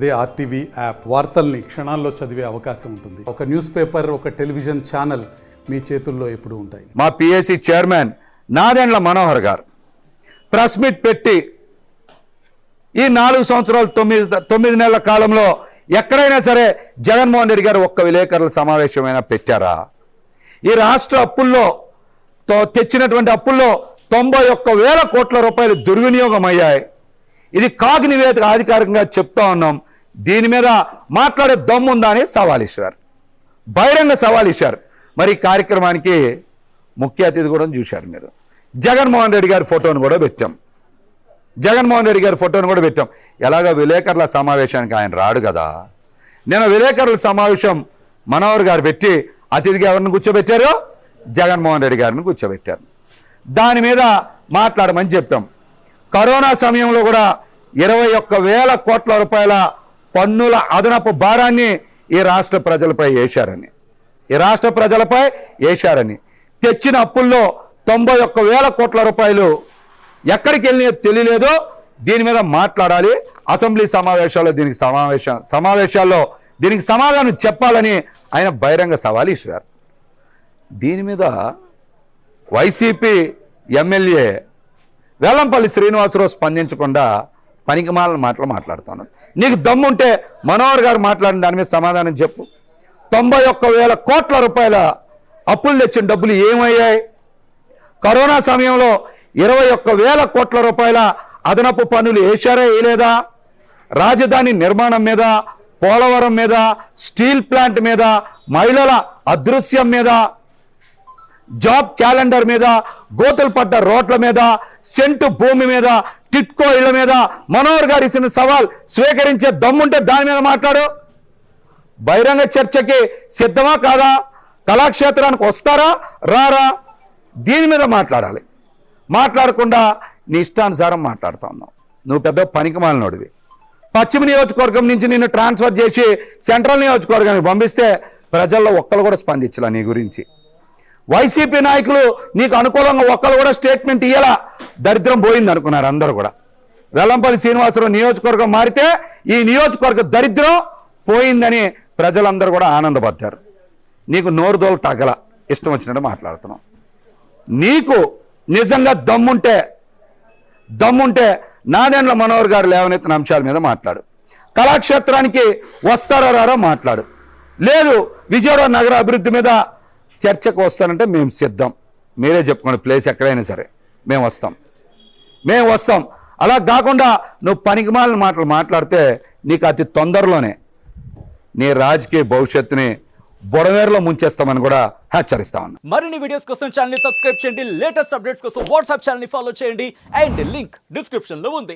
అదే RTV app వార్తల్ని క్షణాల్లో చదివే అవకాశం ఉంటుంది. ఒక న్యూస్ పేపర్, ఒక టెలివిజన్ ఛానల్ మీ చేతుల్లో ఎప్పుడూ ఉంటాయి. మా పిఎస్సి చైర్మన్ నాదెండ్ల మనోహర్ గారు ప్రెస్ మీట్ పెట్టి ఈ 4 సంవత్సరాలు 9 నెలల కాలంలో ఎక్కడైనా సరే జగన్మోహన్ రెడ్డి గారు ఒక్క విలేకరుల సమావేశమైనా పెట్టారా? ఈ రాష్ట్ర అప్పుల్లో తెచ్చినటువంటి అప్పుల్లో 91,000 కోట్ల రూపాయలు దుర్వినియోగం అయ్యాయి. ఇది కాగ్ నివేదిక అధికారికంగా చెప్తా ఉన్నాం. దీని మీద మాట్లాడే దమ్ముందా అని సవాల్ ఇచ్చారు, బహిరంగ సవాల్ ఇచ్చారు. మరి ఈ కార్యక్రమానికి ముఖ్య అతిథి కూడా చూశారు మీరు. జగన్మోహన్ రెడ్డి గారి ఫోటోను కూడా పెట్టాం. ఎలాగ విలేకరుల సమావేశానికి ఆయన రాడు కదా. నేను విలేకరుల సమావేశం మనోహర్ గారు పెట్టి అతిథిగా ఎవరిని కూర్చోబెట్టారో జగన్మోహన్ రెడ్డి గారిని కూర్చోబెట్టారు. దాని మీద మాట్లాడమని చెప్పాం. కరోనా సమయంలో కూడా 21,000 కోట్ల రూపాయల పన్నుల అదనపు భారాన్ని ఈ రాష్ట్ర ప్రజలపై వేశారని తెచ్చిన అప్పుల్లో 91,000 కోట్ల రూపాయలు ఎక్కడికి వెళ్ళినా తెలియలేదో దీని మీద మాట్లాడాలి. అసెంబ్లీ సమావేశాల్లో దీనికి సమాధానం చెప్పాలని ఆయన బహిరంగ సవాల్ ఇచ్చారు. దీని మీద వైసీపీ ఎమ్మెల్యే వెల్లంపల్లి శ్రీనివాసరావు స్పందించకుండా పనికిమాలిన మాటలు మాట్లాడుతున్నాడు. నీకు దమ్ముంటే మనోహర్ గారు మాట్లాడిన దాని మీద సమాధానం చెప్పు. 91,000 కోట్ల రూపాయల అప్పులు తెచ్చిన డబ్బులు ఏమయ్యాయి? కరోనా సమయంలో 21,000 కోట్ల రూపాయల అదనపు పన్నులు వేశారా వేయలేదా? రాజధాని నిర్మాణం మీద, పోలవరం మీద, స్టీల్ ప్లాంట్ మీద, మహిళల అదృశ్యం మీద, జాబ్ క్యాలెండర్ మీద, గోతులు పడ్డ రోడ్ల మీద, సెంటు భూమి మీద, టిట్కో ఇళ్ల మీద మనోహర్ గారు ఇచ్చిన సవాల్ స్వీకరించే దమ్ముంటే దాని మీద మాట్లాడు. బహిరంగ చర్చకి సిద్ధమా కాదా? కళాక్షేత్రానికి వస్తారా రారా? దీని మీద మాట్లాడాలి. మాట్లాడకుండా నీ ఇష్టానుసారం మాట్లాడుతూ ఉన్నావు. నువ్వు పెద్ద పనికిమాలినోడివి. పశ్చిమ నియోజకవర్గం నుంచి నిన్ను ట్రాన్స్ఫర్ చేసి సెంట్రల్ నియోజకవర్గానికి పంపిస్తే ప్రజల్లో ఒక్కరు కూడా స్పందించాల నీ గురించి. వైసీపీ నాయకులు నీకు అనుకూలంగా ఒక్కరు కూడా స్టేట్మెంట్ ఇయ్యాల. దరిద్రం పోయింది అనుకున్నారు అందరూ కూడా. వెల్లంపల్లి శ్రీనివాసరావు నియోజకవర్గం మారితే ఈ నియోజకవర్గ దరిద్రం పోయిందని ప్రజలందరూ కూడా ఆనందపడ్డారు. నీకు నోరు దోలు తగల, ఇష్టం వచ్చినట్టు మాట్లాడుతున్నావు. నీకు నిజంగా దమ్ముంటే నాదెండ్ల మనోహర్ గారు లేవనెత్తిన అంశాల మీద మాట్లాడు. కళాక్షేత్రానికి వస్తారా రారా మాట్లాడు. లేదు విజయవాడ నగర అభివృద్ధి మీద చర్చకు వస్తానంటే మేము సిద్ధం. మీరే చెప్పుకోండి, ప్లేస్ ఎక్కడైనా సరే మేము వస్తాం. అలా కాకుండా నువ్వు పనికిమాలిన మాటలు మాట్లాడితే నీకు అతి తొందరలోనే నీ రాజకీయ భవిష్యత్తుని బొడవేరులో ముంచేస్తామని కూడా హెచ్చరిస్తా ఉన్నా. మరిన్ని వీడియోస్ కోసం ఛానల్ ని సబ్స్క్రైబ్ చేయండి. లేటెస్ట్ అప్డేట్స్ కోసం వాట్సాప్ ఛానల్ ని ఫాలో చేయండి. అండ్ లింక్ డిస్క్రిప్షన్ లో ఉంది.